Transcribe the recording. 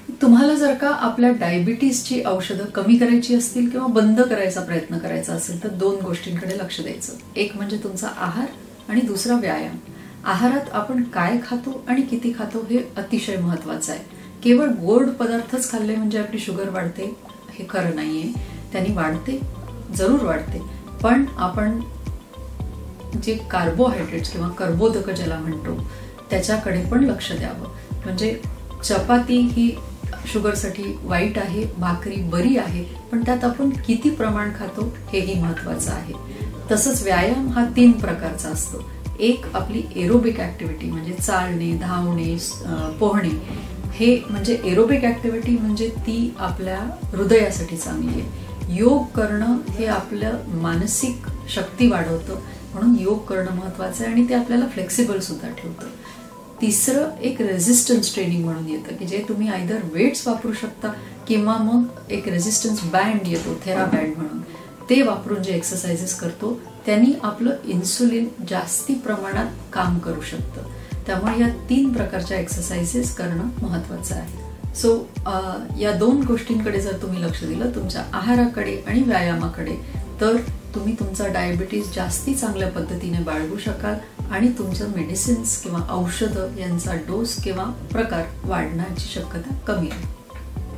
तुम्हाला जर का आपल्या डायबिटीसची औषधं कमी करायची असतील किंवा बंद करायचा प्रयत्न करायचा असेल तर दोन गोष्टींकडे लक्ष द्यायचं. एक म्हणजे तुमचा आहार आणि दुसरा व्यायाम. आहारात आपण काय खातो आणि किती खातो हे अतिशय महत्वाचं आहे. केवळ गोड पदार्थच खाल्ले म्हणजे आपली शुगर वाढते हे खरं नाहीये. त्यांनी वाढते, जरूर वाढते, पण आपण जे कार्बोहायड्रेट्स किंवा कर्बोदक ज्याला म्हणतो त्याच्याकडे पण लक्ष द्यावं. म्हणजे चपाती ही शुगरसाठी वाईट आहे, भाकरी बरी आहे, पण त्यात आपण किती प्रमाण खातो हेही महत्वाचं आहे. तसंच व्यायाम हा 3 प्रकारचा असतो. एक आपली एरोबिक ऍक्टिव्हिटी म्हणजे चालणे, धावणे, पोहणे. हे म्हणजे एरोबिक ऍक्टिव्हिटी म्हणजे ती आपल्या हृदयासाठी चांगली आहे. योग करणं हे आपलं मानसिक शक्ती वाढवतं, म्हणून योग करणं महत्वाचं आहे आणि ते आपल्याला फ्लेक्सिबल सुद्धा ठेवतं. तिसरं एक रेझिस्टन्स ट्रेनिंग म्हणून येतं की जे तुम्ही आयदर वेट्स वापरू शकता किंवा मग एक रेझिस्टन्स बँड येतो, थेरा बँड म्हणून. ते वापरून जे एक्सरसाइजेस करतो त्यांनी आपलं इन्सुलिन जास्ती प्रमाणात काम करू शकतं. त्यामुळे या 3 प्रकारच्या एक्सरसाइजेस करणं महत्वाचं आहे. सो या 2 गोष्टींकडे जर तुम्ही लक्ष दिलं, तुमच्या आहाराकडे आणि व्यायामाकडे, तर तुम्ही तुमचा डायबिटीस जास्ती चांगल्या पद्धतीने बाळगू शकाल आणि तुमचं मेडिसिन्स किंवा औषधं यांचा डोस किंवा प्रकार वाढण्याची शक्यता कमी आहे.